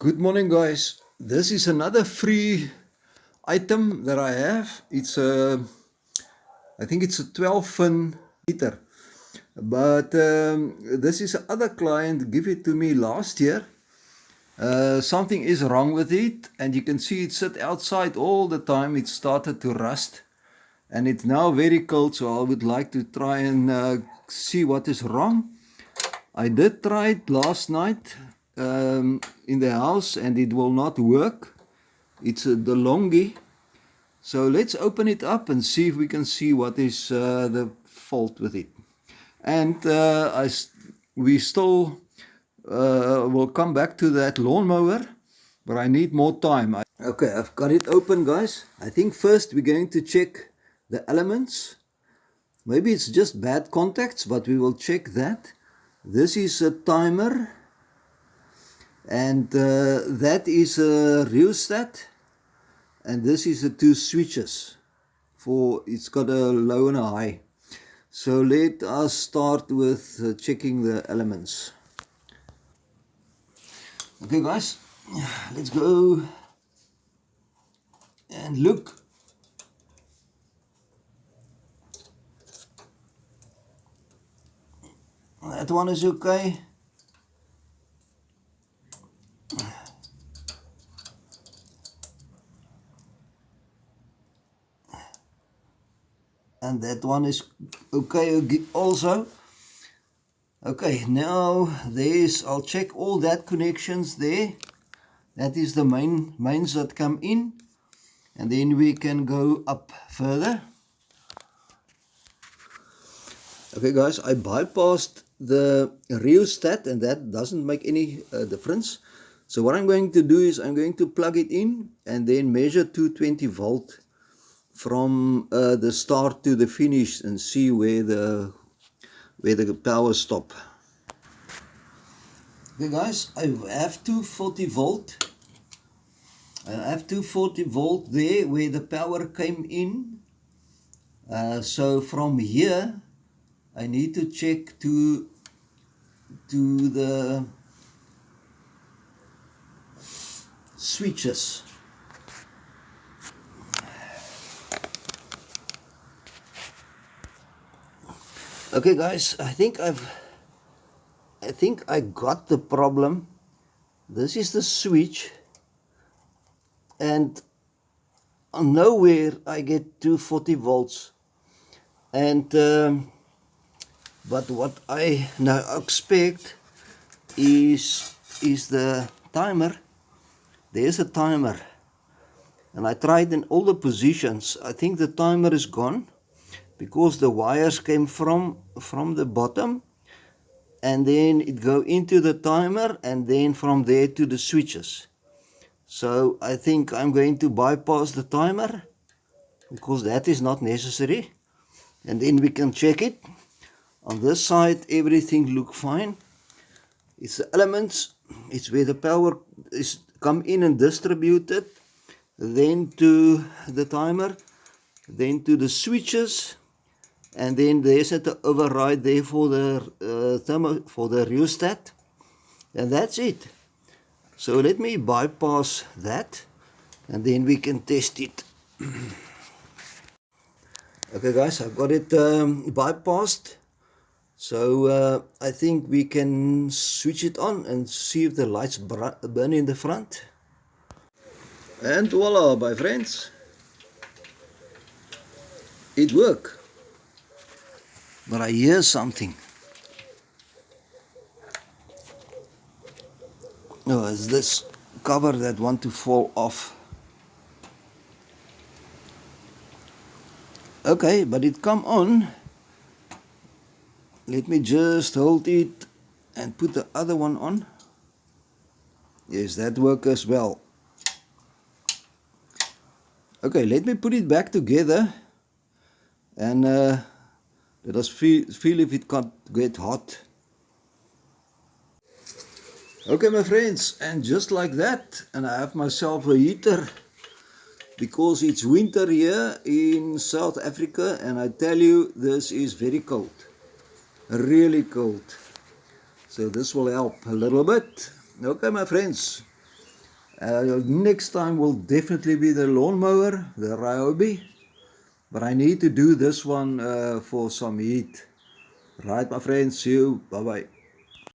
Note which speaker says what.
Speaker 1: Good morning, guys. This is another free item that I have. I think it's a 12-fin heater. But this is other client give it to me last year. Something is wrong with it, and you can see it sit outside all the time. It started to rust, and it's now very cold. So I would like to try and see what is wrong. I did try it last night in the house, and it will not work. It's a DeLonghi. So let's open it up and see if we can see what is the fault with it. And we still will come back to that lawnmower, but I need more time. Okay, I've got it open, guys. I think first we're going to check the elements. Maybe it's just bad contacts, but we will check that. This is a timer, and that is a rheostat, and this is the two switches for it's got a low and a high. So let us start with checking the elements. Okay, guys, let's go and look. That one is okay. And that one is okay also. Okay, now I'll check all that connections there. That is the mains that come in, and then we can go up further. Okay, guys, I bypassed the rheostat, and that doesn't make any difference. So what I'm going to do is I'm going to plug it in and then measure 220 volt from the start to the finish and see where the power stop. Okay, guys, I have 240 volt. I have 240 volt there where the power came in. So from here I need to check to the switches. Okay, guys, I think I got the problem. This is the switch, and nowhere I get 240 volts. And but what I now expect is the timer. There's a timer, and I tried in all the positions. I think the timer is gone because the wires came from the bottom, and then it go into the timer, and then from there to the switches. So I think I'm going to bypass the timer because that is not necessary, and then we can check it. On this side everything look fine. It's the elements, it's where the power is come in and distributed, then to the timer, then to the switches, and then there's an override there for the rheostat, and that's it. So let me bypass that, and then we can test it. Okay, guys, I've got it bypassed. So I think we can switch it on and see if the lights burn in the front. And voila, my friends, it worked. But I hear something. Oh, it's this cover that want to fall off. Okay, but it come on. Let me just hold it and put the other one on. Yes, that works as well. Okay, let me put it back together, and let us feel if it can't get hot. Okay, my friends, and just like that, and I have myself a heater because it's winter here in South Africa, and I tell you, this is very cold, really cold. So this will help a little bit. Okay, my friends, Next time will definitely be the lawnmower, the Ryobi. But I need to do this one for some heat. Right, my friends. See you. Bye-bye.